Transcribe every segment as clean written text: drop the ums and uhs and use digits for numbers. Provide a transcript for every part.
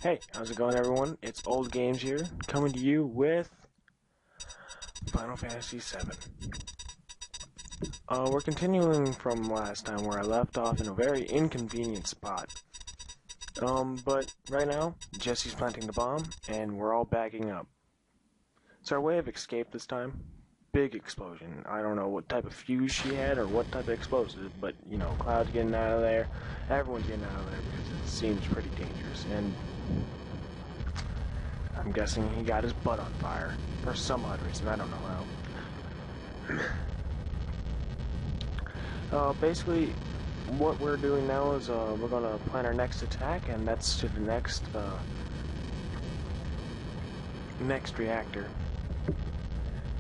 Hey, how's it going everyone? It's Old Games here, coming to you with Final Fantasy VII. We're continuing from last time where I left off in a very inconvenient spot. But right now, Jesse's planting the bomb, and we're all backing up. It's our way of escape this time. Big explosion. I don't know what type of fuse she had or what type of explosive, but, you know, Cloud's getting out of there, everyone's getting out of there because it seems pretty dangerous, and I'm guessing he got his butt on fire for some odd reason. I don't know how. Basically, what we're doing now is we're gonna plan our next attack, and that's to the next reactor.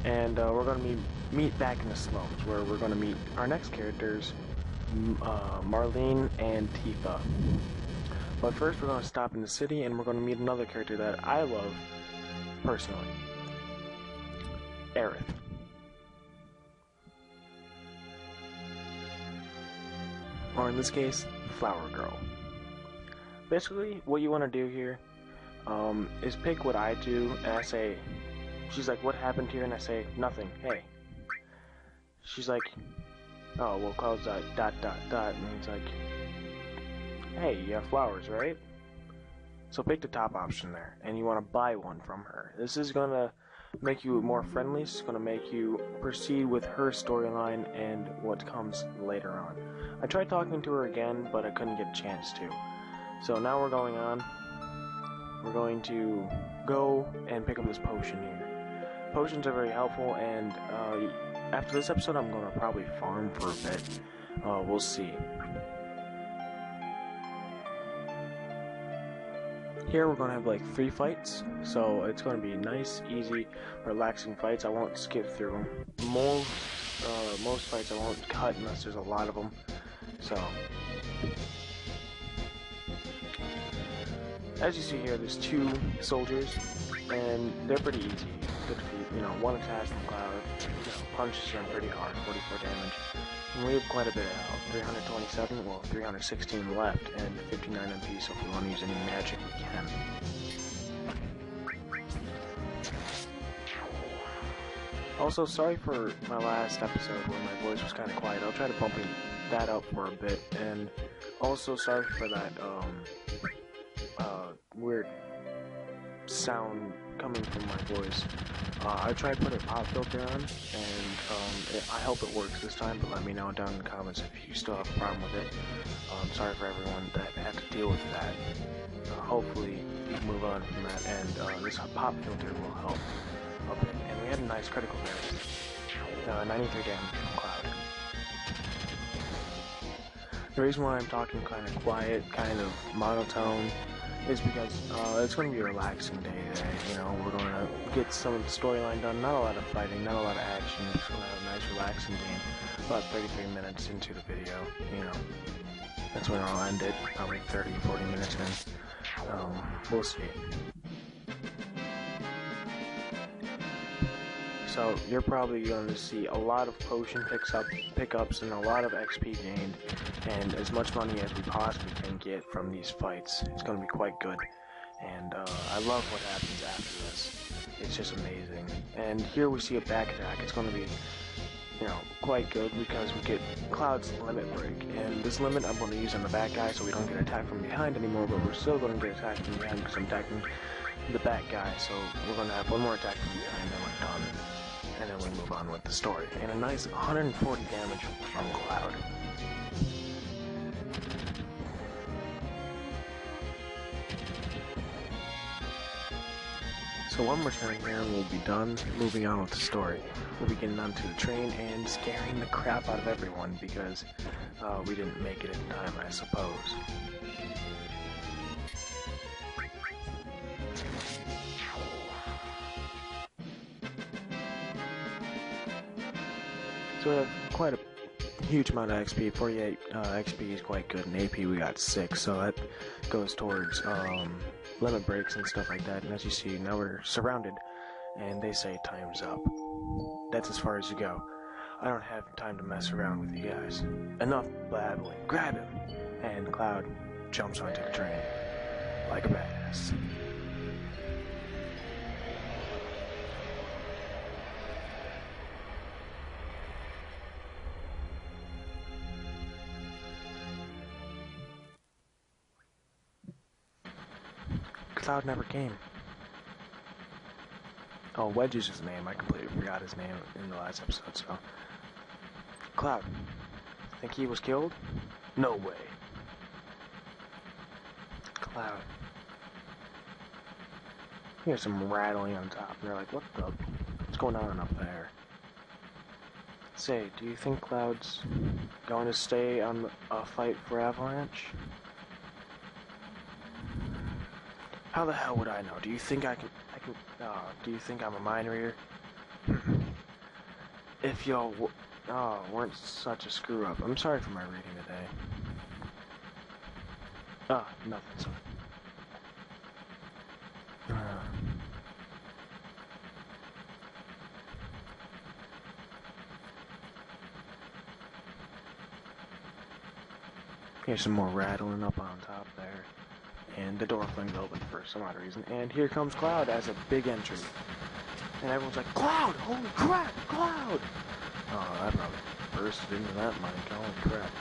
And we're gonna meet back in the slums, where we're gonna meet our next characters, Marlene and Tifa. But first, we're gonna stop in the city, and we're gonna meet another character that I love personally, Aerith. Or in this case, Flower Girl. Basically, what you want to do here is pick what I do, and I say, she's like, what happened here? And I say, nothing, hey. She's like, oh, well, Cloud's dot, and he's like, hey, you have flowers, right? So pick the top option there, and you want to buy one from her. This is going to make you more friendly. It's going to make you proceed with her storyline and what comes later on. I tried talking to her again, but I couldn't get a chance to. So now we're going on. We're going to go and pick up this potion here. Potions are very helpful, and after this episode, I'm going to probably farm for a bit. We'll see. Here we're going to have like 3 fights, so it's going to be nice, easy, relaxing fights. I won't skip through them. Most fights I won't cut unless there's a lot of them. So, as you see here, there's 2 soldiers, and they're pretty easy to defeat. You know, one attacks from Cloud, punches them pretty hard, 44 damage. And we have quite a bit of health, 327, well, 316 left, and 59 MP, so if we want to use any magic, we can. Also, sorry for my last episode where my voice was kind of quiet. I'll try to bump that up for a bit, and also sorry for that, weird sound coming from my voice. I tried to put a pop filter on, and I hope it works this time, but let me know down in the comments if you still have a problem with it. Sorry for everyone that had to deal with that. Hopefully you can move on from that, and this pop filter will help a bit. And we had a nice critical there. 93 damage from Cloud. The reason why I'm talking kind of quiet, kind of monotone, is because it's going to be a relaxing day today. You know, we're going to get some of the storyline done. Not a lot of fighting, not a lot of action. Just going to have a nice relaxing game. About 33 minutes into the video, you know. That's when I'll end it. Probably 30, 40 minutes in. We'll see. So you're probably going to see a lot of potion pickups and a lot of XP gained, and as much money as we possibly can get from these fights. It's going to be quite good, and I love what happens after this. It's just amazing. And here we see a back attack. It's going to be, you know, quite good because we get Cloud's limit break, and this limit I'm going to use on the back guy so we don't get attacked from behind anymore, but we're still going to get attacked from behind because I'm attacking the back guy. So we're going to have one more attack from behind, then we're done. And then we move on with the story. And a nice 140 damage from Cloud. So one more turn here and we'll be done moving on with the story. We'll be getting onto the train and scaring the crap out of everyone because we didn't make it in time, I suppose. So we have quite a huge amount of XP. 48 XP is quite good. In AP we got 6, so that goes towards limit breaks and stuff like that. And as you see, now we're surrounded, and they say time's up. That's as far as you go. I don't have time to mess around with you guys. Enough babbling. Grab him! And Cloud jumps onto the train like a bat. this. Cloud never came. Oh, Wedge is his name. I completely forgot his name in the last episode, so. Cloud. Think he was killed? No way. Cloud. Here's some rattling on top. And they're like, what's going on up there? Say, do you think Cloud's going to stay on a fight for Avalanche? How the hell would I know? Do you think I can, do you think I'm a mind reader? If y'all weren't such a screw up. I'm sorry for my reading today. Nothing, sorry. Here's some more rattling up on top there. And the door flings open for some odd reason. And here comes Cloud as a big entry. And everyone's like, Cloud! Holy crap! Cloud! Oh, I probably bursted into that mic. Holy crap.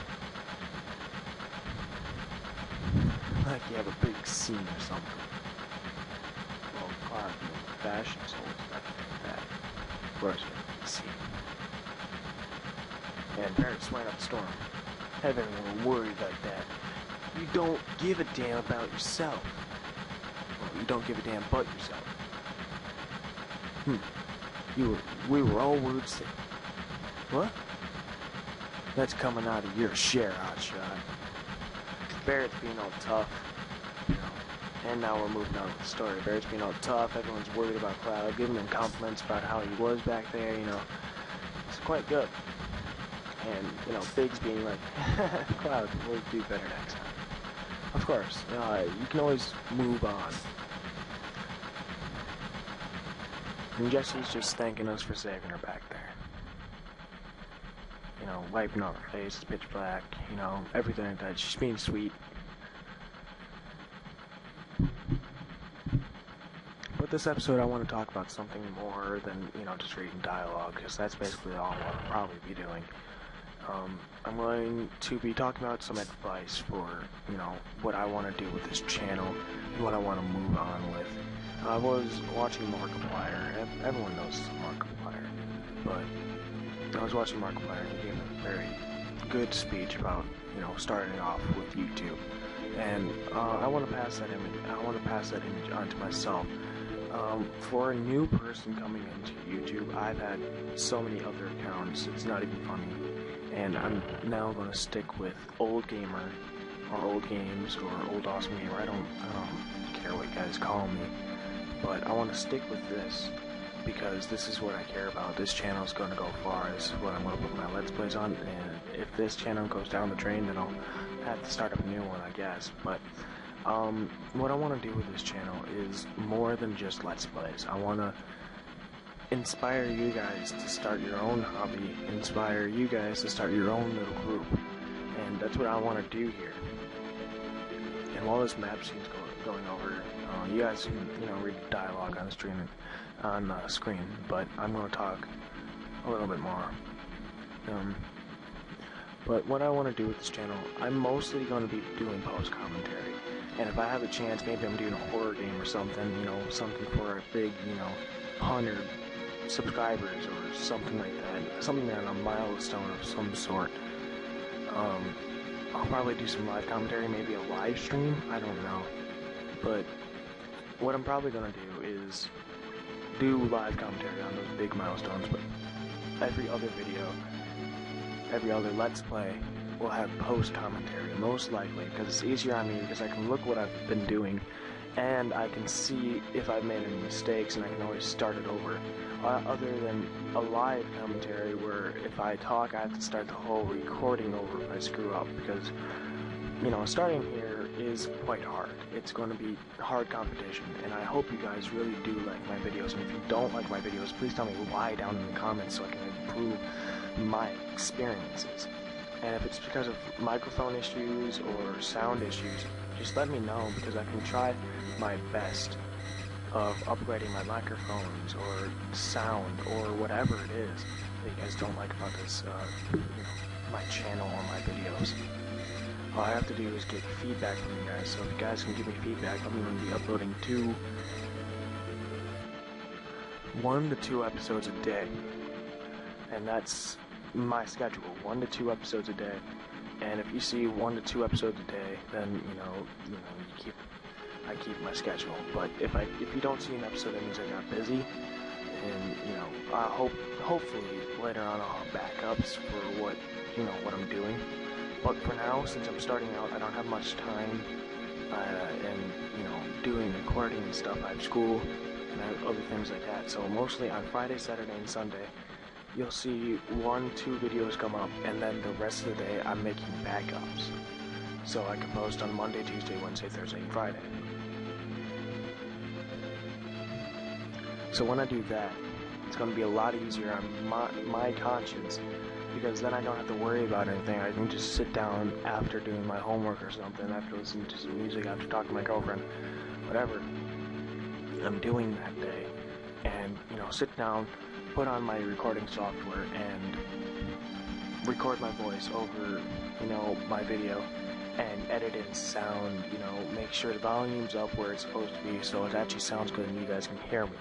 Like you have a big scene or something. Well, Cloud, fashion souls, nothing like that. Of course, you have a big scene. And parents went up the storm. Have everyone worried like that. You don't give a damn about yourself. Well, you don't give a damn but yourself. We were all worried sick. What? That's coming out of your share, hotshot. Barrett's being all tough, you know. And now we're moving on with the story. Barrett's being all tough. Everyone's worried about Cloud, giving him compliments about how he was back there. You know, it's quite good. And you know, Biggs being like, Cloud, we'll do better next time. Of course, you can always move on. And Jesse's just thanking us for saving her back there. You know, wiping off her face, it's pitch black, you know, everything like that. She's being sweet. But this episode, I want to talk about something more than, you know, just reading dialogue, because that's basically all I'll probably be doing. I'm going to be talking about some advice for, you know, what I want to do with this channel and what I want to move on with. I was watching Markiplier. Everyone knows Markiplier, but I was watching Markiplier and he gave a very good speech about, you know, starting off with YouTube. And I want to pass that image. I want to pass that image on to myself. For a new person coming into YouTube, I've had so many other accounts. It's not even funny. And I'm now going to stick with Old Gamer, or Old Games, or Old Awesome Gamer. I don't care what you guys call me, but I want to stick with this because this is what I care about. This channel is going to go far. This is what I'm going to put my Let's Plays on, and if this channel goes down the drain, then I'll have to start up a new one, I guess. But what I want to do with this channel is more than just Let's Plays. I want to inspire you guys to start your own hobby, inspire you guys to start your own little group, and that's what I want to do here. And while this map scene's going over, you guys can, you know, read the dialogue on the screen, but I'm going to talk a little bit more. But what I want to do with this channel, I'm mostly going to be doing post commentary, and if I have a chance, maybe I'm doing a horror game or something, you know, something for a big, you know, 100 subscribers or something like that, something on a milestone of some sort. I'll probably do some live commentary, maybe a live stream, I don't know, but what I'm probably gonna do is do live commentary on those big milestones, but every other video, every other Let's Play will have post commentary, most likely, because it's easier on me, because I can look what I've been doing and I can see if I've made any mistakes, and I can always start it over. Other than a live commentary where if I talk, I have to start the whole recording over if I screw up, because, you know, starting here is quite hard. It's going to be hard competition, and I hope you guys really do like my videos, and if you don't like my videos, please tell me why down in the comments so I can improve my experiences. And if it's because of microphone issues or sound issues, just let me know, because I can try my best of upgrading my microphones or sound or whatever it is that you guys don't like about this, my channel or my videos. All I have to do is get feedback from you guys, so if you guys can give me feedback, I'm going to be uploading 1 to 2 episodes a day, and that's my schedule, 1 to 2 episodes a day. And if you see 1 to 2 episodes a day, then I keep my schedule. But if you don't see an episode, that means I got busy, and hopefully later on I'll have backups for what I'm doing. But for now, since I'm starting out, I don't have much time, and doing recording and stuff. I have school and I have other things like that. So mostly on Friday, Saturday, and Sunday, you'll see 1-2 videos come up, and then the rest of the day I'm making backups, so I can post on Monday, Tuesday, Wednesday, Thursday, and Friday. So when I do that, it's going to be a lot easier on my conscience, because then I don't have to worry about anything. I can just sit down after doing my homework or something, after listening to some music, after talking to my girlfriend, whatever I'm doing that day, and sit down, put on my recording software, and record my voice over my video, and edit in sound, make sure the volume's up where it's supposed to be, so it actually sounds good and you guys can hear me.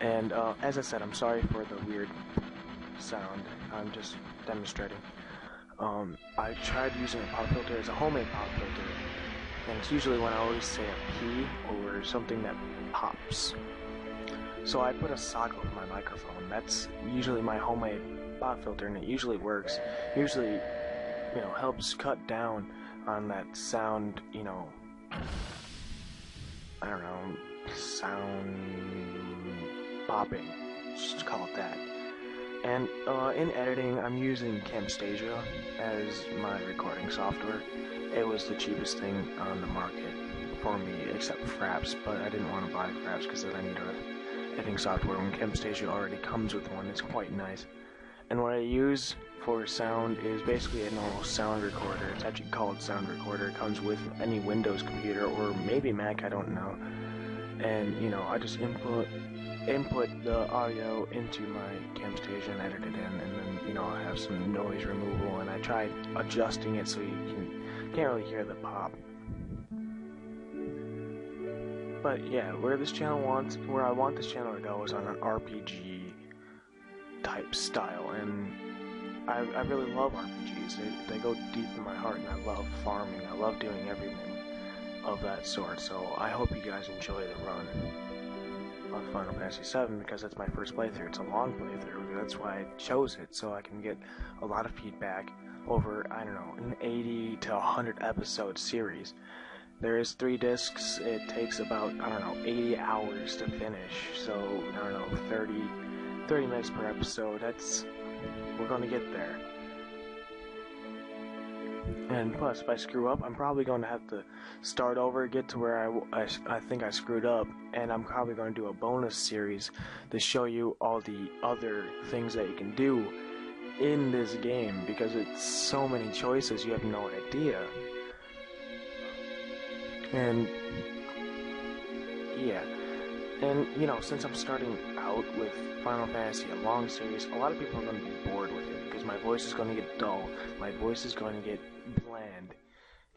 And as I said, I'm sorry for the weird sound. I'm just demonstrating. I tried using a pop filter as a homemade pop filter, and it's usually when I always say a P or something that pops. So I put a sock over my microphone. That's usually my homemade pop filter, and it usually works. Usually, helps cut down on that sound, I don't know, sound popping, just call it that. And in editing, I'm using Camtasia as my recording software. It was the cheapest thing on the market for me, except Fraps, but I didn't want to buy Fraps because then I need a editing software. When Camtasia already comes with one, it's quite nice. And what I use for sound is basically a normal sound recorder. It's actually called Sound Recorder. It comes with any Windows computer or maybe Mac, I don't know. And I just input the audio into my Camtasia and edit it in, and then I have some noise removal, and I tried adjusting it so you can't really hear the pop. But yeah, where I want this channel to go is on an RPG type style, and I really love RPGs. They go deep in my heart, and I love farming. I love doing everything of that sort. So I hope you guys enjoy the run of Final Fantasy VII, because that's my first playthrough. It's a long playthrough. That's why I chose it, so I can get a lot of feedback over, I don't know, an 80 to 100 episode series. There is 3 discs. It takes about, 80 hours to finish. So, 30 minutes per episode. We're gonna get there. And plus, if I screw up, I'm probably going to have to start over, get to where I think I screwed up, and I'm probably going to do a bonus series to show you all the other things that you can do in this game, because it's so many choices, you have no idea. And yeah, and since I'm starting out with Final Fantasy, a long series, a lot of people are going to be bored with it, because my voice is going to get dull, my voice is going to get bland,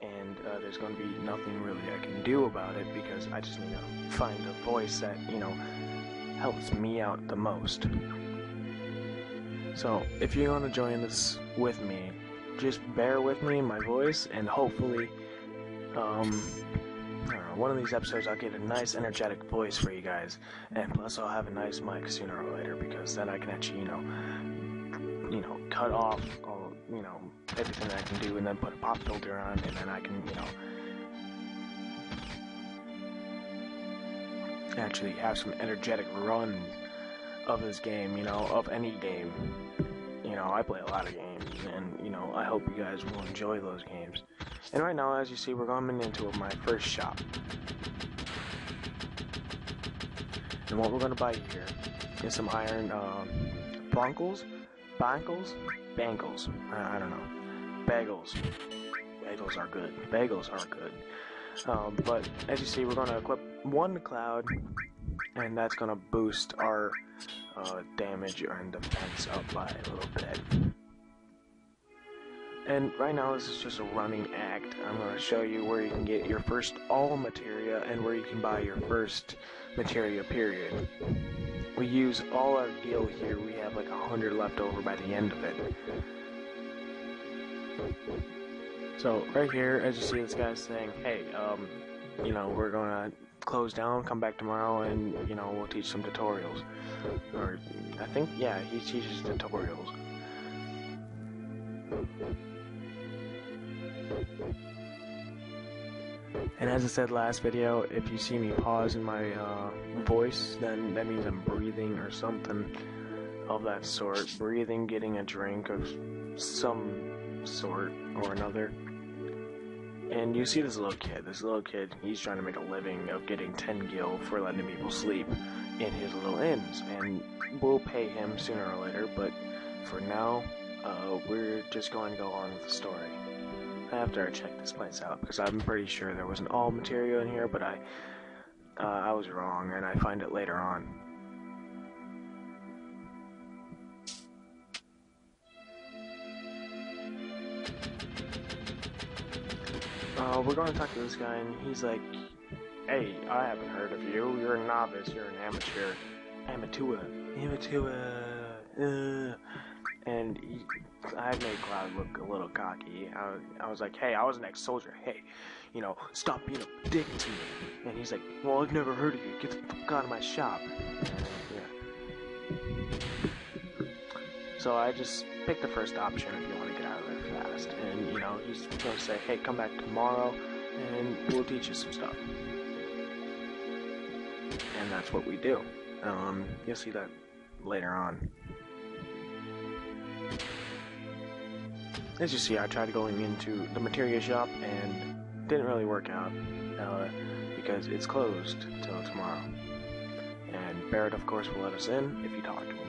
and there's going to be nothing really I can do about it, because I just need to find a voice that helps me out the most. So if you're going to join this with me, just bear with me in my voice, and hopefully one of these episodes I'll get a nice energetic voice for you guys, and plus I'll have a nice mic sooner or later, because then I can actually cut off all everything that I can do, and then put a pop filter on, and then I can actually have some energetic runs of this game, of any game. I play a lot of games, and I hope you guys will enjoy those games. And right now, as you see, we're going into my first shop. And what we're going to buy here is some iron bangles, I don't know. bagels. Bagels are good. Bagels are good. But as you see, we're going to equip one cloud, and that's going to boost our damage and defense up by a little bit. And right now this is just a running act. I'm going to show you where you can get your first all materia and where you can buy your first materia period. We use all our gil here. We have like 100 left over by the end of it. So right here, as you see, this guy's saying, hey, you know, we're gonna close down, come back tomorrow, and, you know, we'll teach some tutorials. Or, I think, yeah, he teaches tutorials. And as I said last video, if you see me pause in my voice, then that means I'm breathing or something of that sort. Breathing, getting a drink of some sort or another. And you see this little kid, he's trying to make a living of getting 10 gil for letting people sleep in his little inns. And we'll pay him sooner or later, but for now, we're just going to go on with the story. After I check this place out, because I'm pretty sure there was an all material in here, but I was wrong, and I find it later on. We're going to talk to this guy, and he's like, hey, I haven't heard of you. You're a novice. You're an amateur. Amateur. And I made Cloud look a little cocky. I was like, hey, I was an ex-soldier. Hey, you know, stop being a dick to me. And he's like, well, I've never heard of you. Get the fuck out of my shop. And, yeah. So I just picked the first option if you want to get out of there fast. And, you know, he's going to say, hey, come back tomorrow, and we'll teach you some stuff. And that's what we do. You'll see that later on. As you see, I tried going into the materia shop and didn't really work out because it's closed till tomorrow. And Barrett, of course, will let us in if you talk to him.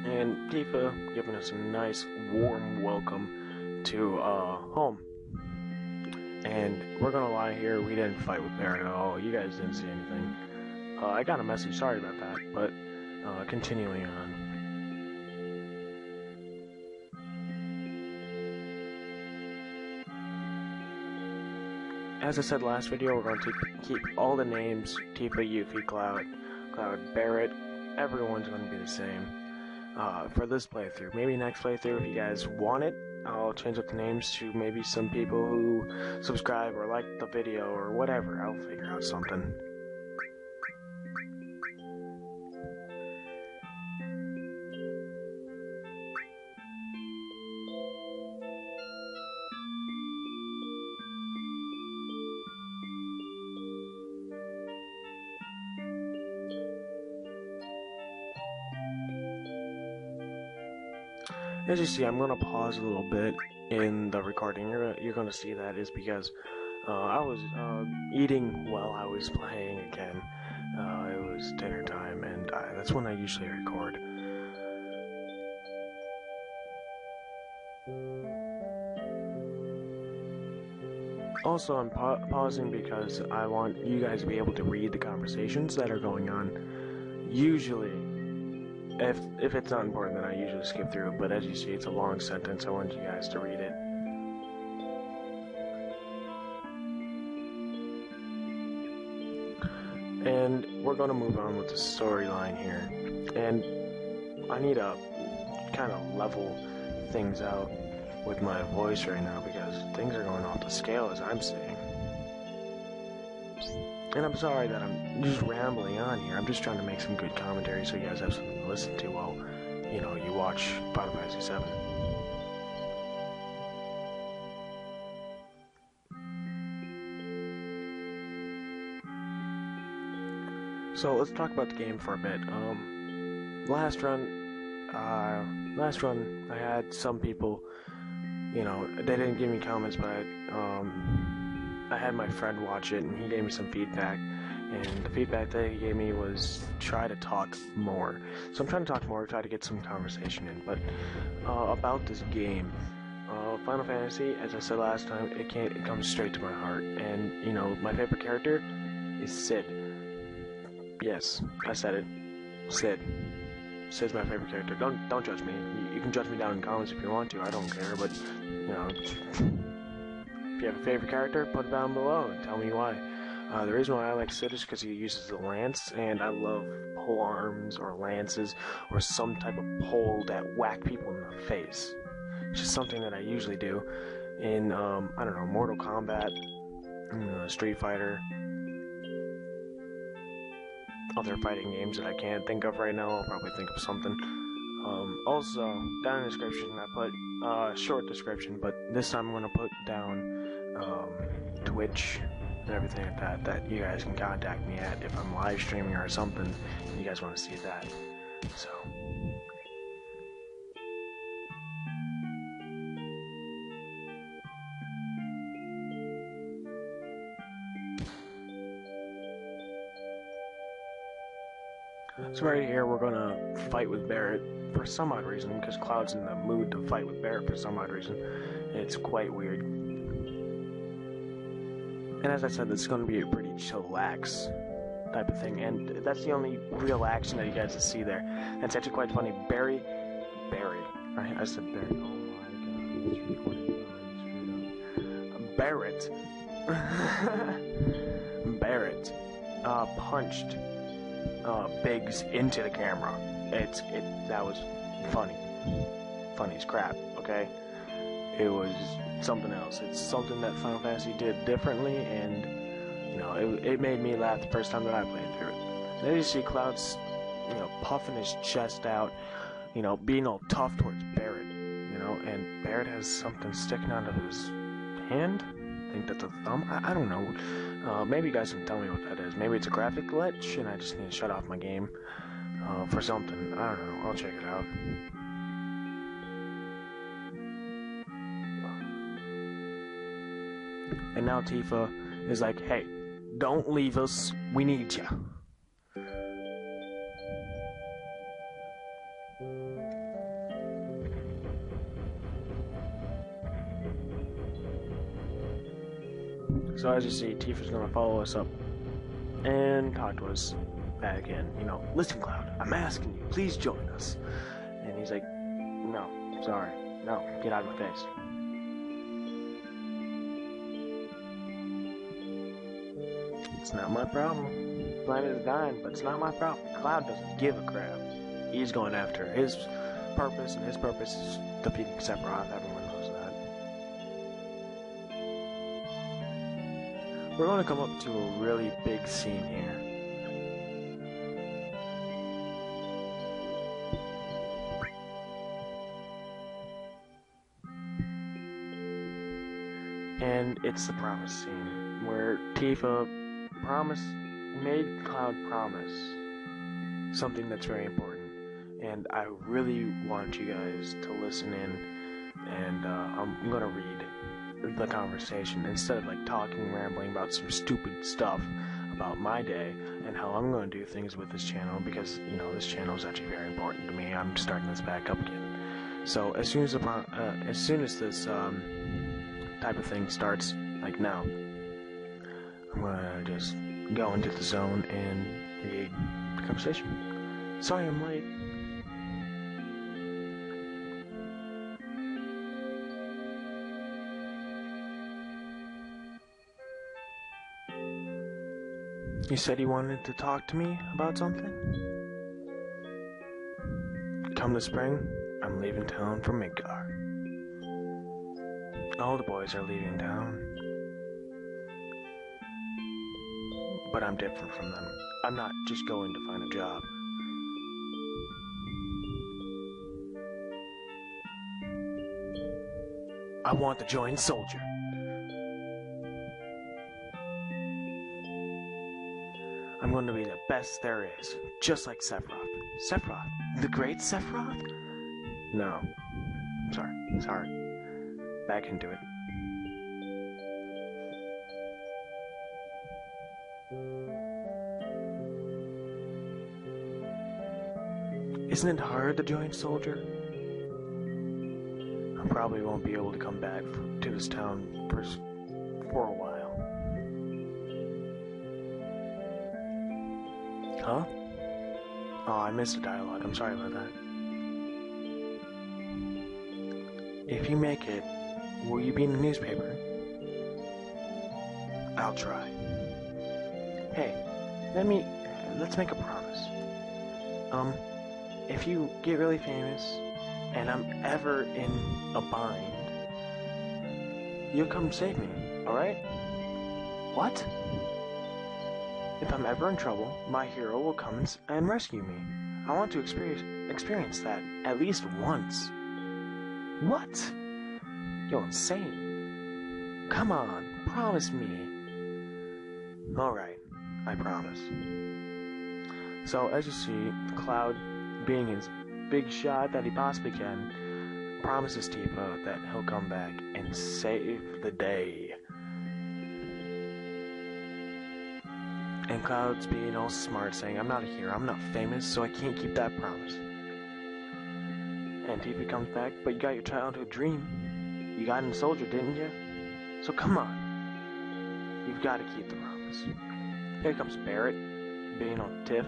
And Tifa giving us a nice warm welcome to home. And we're gonna lie here, we didn't fight with Barrett at all. You guys didn't see anything. I got a message, sorry about that, but continuing on. As I said last video, we're going to keep all the names, Tifa, Yuffie, Cloud, Barrett, everyone's going to be the same. For this playthrough. Maybe next playthrough, if you guys want it, I'll change up the names to maybe some people who subscribe or like the video or whatever. I'll figure out something. As you see, I'm going to pause a little bit in the recording. You're going to see that is because I was eating while I was playing again. It was dinner time, and that's when I usually record. Also, I'm pausing because I want you guys to be able to read the conversations that are going on. Usually, if it's not important, then I usually skip through it, but as you see, it's a long sentence. I want you guys to read it. And we're going to move on with the storyline here. And I need to kind of level things out with my voice right now because things are going off the scale as I'm seeing. And I'm sorry that I'm just rambling on here. I'm just trying to make some good commentary so you guys have something to listen to while, you know, you watch Final Fantasy VII. So let's talk about the game for a bit. last run, I had some people, you know, they didn't give me comments, but I had my friend watch it, and he gave me some feedback, and the feedback that he gave me was try to talk more. So I'm trying to talk more, try to get some conversation in, but about this game, Final Fantasy, as I said last time, it comes straight to my heart, and, you know, my favorite character is Cid. Yes, I said it. Cid. Cid's my favorite character. Don't judge me. You can judge me down in the comments if you want to. I don't care, but, you know, if you have a favorite character, put it down below and tell me why. The reason why I like Cid is because he uses the lance, and I love pole arms or lances or some type of pole that whack people in the face. It's just something that I usually do in, I don't know, Mortal Kombat, Street Fighter, other fighting games that I can't think of right now. I'll probably think of something. Also, down in the description, I put short description, but this time I'm going to put down Twitch and everything like that you guys can contact me at if I'm live streaming or something and you guys want to see that. So. So right here, we're gonna fight with Barret for some odd reason, because Cloud's in the mood to fight with Barret for some odd reason. It's quite weird. And as I said, this is gonna be a pretty chillax type of thing, and that's the only real action that you guys will see there. And it's actually quite funny. Barry, right? I said Barry. Oh my god, it's recording. Barret punched Biggs into the camera. That was funny as crap. Okay, it was something else. It's something that Final Fantasy did differently, and you know, it made me laugh the first time that I played through it. And then you see Cloud's, you know, puffing his chest out, you know, being all tough towards Barret, you know, and Barret has something sticking out of his hand. I think that's a thumb. I don't know. Maybe you guys can tell me what that is. Maybe it's a graphic glitch and I just need to shut off my game for something. I don't know. I'll check it out. And now Tifa is like, hey, don't leave us. We need you. So as you see, Tifa's gonna follow us up and talk to us back again. You know, listen, Cloud, I'm asking you, please join us. And he's like, no, sorry, no, get out of my face. It's not my problem. The planet is dying, but it's not my problem. Cloud doesn't give a crap. He's going after his purpose, and his purpose is defeating Sephiroth. Everyone knows that. We're going to come up to a really big scene here. And it's the promise scene, where Tifa made Cloud promise something that's very important. And I really want you guys to listen in, and I'm going to read the conversation instead of like talking, rambling about some stupid stuff about my day and how I'm going to do things with this channel, because, you know, this channel is actually very important to me. I'm starting this back up again. So as soon as this type of thing starts, like now, I'm gonna just go into the zone and read the conversation. Sorry I'm late. You said you wanted to talk to me about something? Come the spring, I'm leaving town for Midgar. All the boys are leaving town. But I'm different from them. I'm not just going to find a job. I want to join Soldier. I'm going to be the best there is, just like Sephiroth. Sephiroth, The Great Sephiroth? No. Sorry. Back into it. Isn't it hard to join Soldier? I probably won't be able to come back to this town for a while. Huh? Oh, I missed the dialogue. I'm sorry about that. If you make it, will you be in the newspaper? I'll try. Hey, let's make a promise. If you get really famous, and I'm ever in a bind, you'll come save me, alright? What? If I'm ever in trouble, my hero will come and rescue me. I want to experience that at least once. What? You're insane. Come on, promise me. Alright, I promise. So, as you see, Cloud, being his big shot that he possibly can, promises Tifa that he'll come back and save the day. And Cloud's being all smart, saying, I'm not a hero, I'm not famous, so I can't keep that promise. And Tifa comes back, but you got your childhood dream. You got in a soldier, didn't you? So come on. You've got to keep the promise. Here comes Barret, being on Tiff.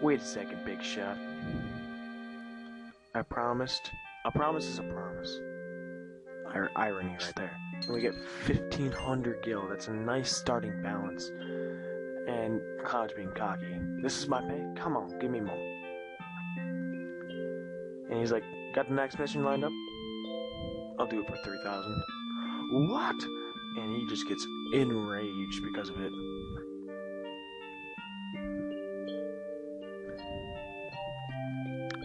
Wait a second, big shot. I promised. A promise is a promise. Irony right there. And we get 1,500 gil. That's a nice starting balance. And Cloud's being cocky. This is my pay? Come on, give me more. And he's like, got the next mission lined up? I'll do it for 3,000. What? And he just gets enraged because of it.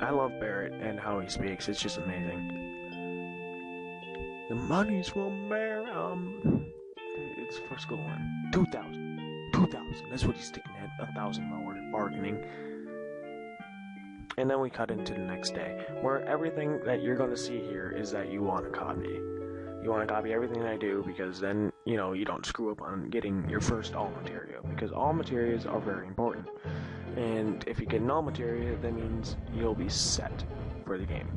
I love Barret and how he speaks. It's just amazing. The money's from Barret. It's for school one. 2,000. 2,000. That's what he's sticking at. 1,000 lower bargaining. And then we cut into the next day, where everything that you're going to see here is that you want to copy. You want to copy everything I do, because then, you know, you don't screw up on getting your first all materia, because all materias are very important. And if you get an all materia, that means you'll be set for the game.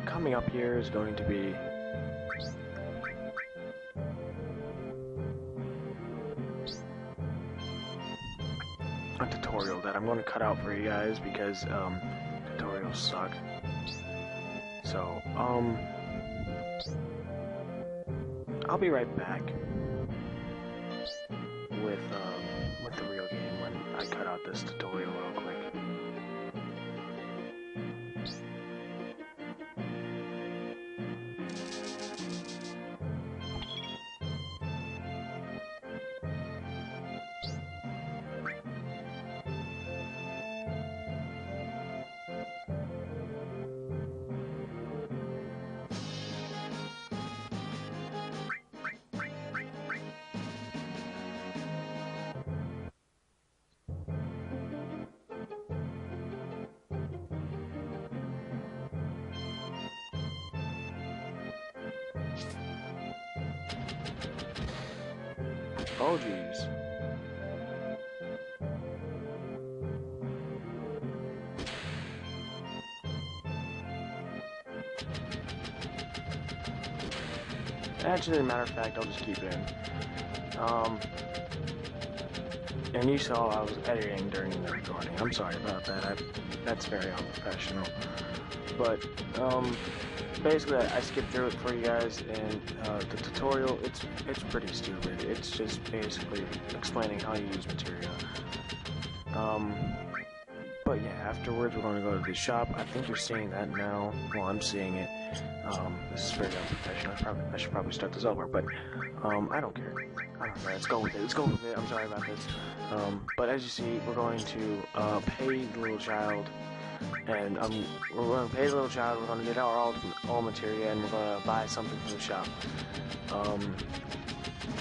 Coming up here is going to be a tutorial that I'm going to cut out for you guys, because tutorials suck. So, I'll be right back with the real game when I cut out this tutorial real quick. Oh jeez. Actually, as a matter of fact, I'll just keep it in. And you saw I was editing during the recording. I'm sorry about that. That's very unprofessional. But, basically, I skipped through it for you guys, and the tutorial, it's pretty stupid. It's just basically explaining how you use materia. But yeah, afterwards we're going to go to the shop. I think you're seeing that now. Well, I'm seeing it. This is very unprofessional. I should probably start this over, but I don't care. I don't know. Let's go with it. I'm sorry about this. But as you see, we're going to pay the little child And we're gonna pay the little child. We're gonna get our all materia, and we're gonna buy something from the shop.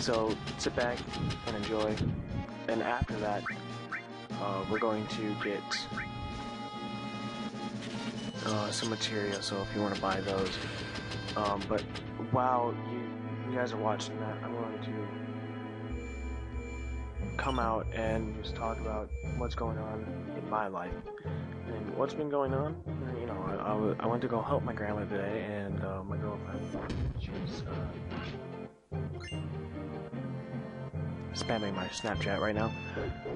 So sit back and enjoy. And after that, we're going to get some materia. So if you want to buy those, but while you guys are watching that, I'm going to come out and just talk about what's going on in my life. And what's been going on, you know, I went to go help my grandma today, and my girlfriend, she's spamming my Snapchat right now.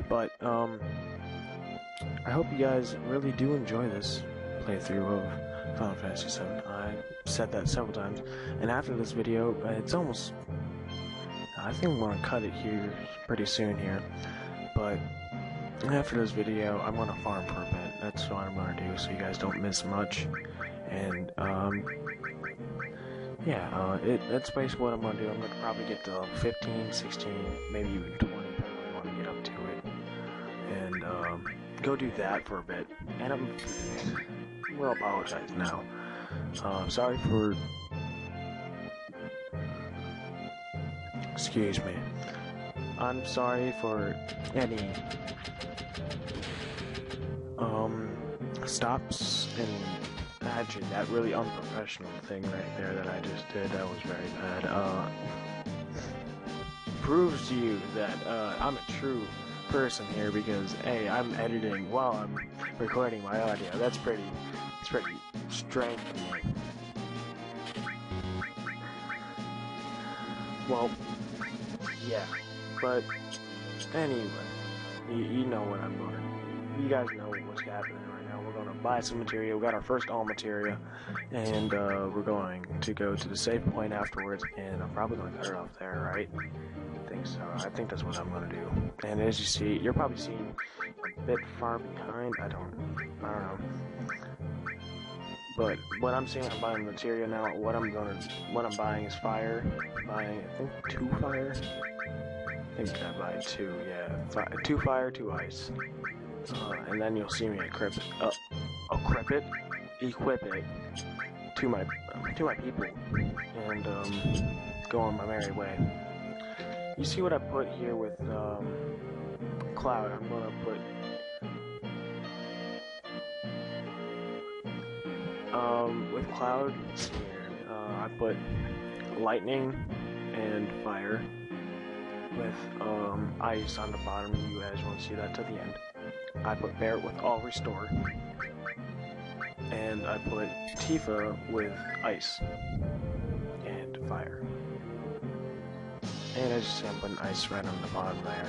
But I hope you guys really do enjoy this playthrough of Final Fantasy VII. I said that several times, and after this video, it's almost, I think I'm gonna cut it here pretty soon here, but after this video, I'm gonna farm for a bit. That's what I'm gonna do, so you guys don't miss much. And yeah, that's basically what I'm gonna do. I'm gonna probably get to 15, 16, maybe even 20 if I really want to get up to it, and go do that for a bit. And I'm will apologize now. Sorry for, excuse me. I'm sorry for any stops and actually that really unprofessional thing right there that I just did. That was very bad. Proves to you that I'm a true person here, because hey, I'm editing while I'm recording my audio. It's pretty strange to me. Well, yeah, but anyway, you know what I'm going to do. You guys know what's happening right now. We're going to buy some materia. We got our first all materia, and we're going to go to the save point afterwards, and I'm probably going to cut it off there, right? I think so. I think that's what I'm going to do. And as you see, you're probably seeing a bit far behind. I don't know. But what I'm seeing, I'm buying materia now. What I'm buying is fire. I'm buying, I think, 2 fire. I think I buy 2, yeah. 2 fire, 2 ice. And then you'll see me equip it to my people, and go on my merry way. You see what I put here with Cloud? I'm gonna put with Cloud here. I put lightning and fire with ice on the bottom. You guys won't see that till the end. I put Barret with all restore, and I put Tifa with ice and fire. And as you see, I'm putting ice right on the bottom there.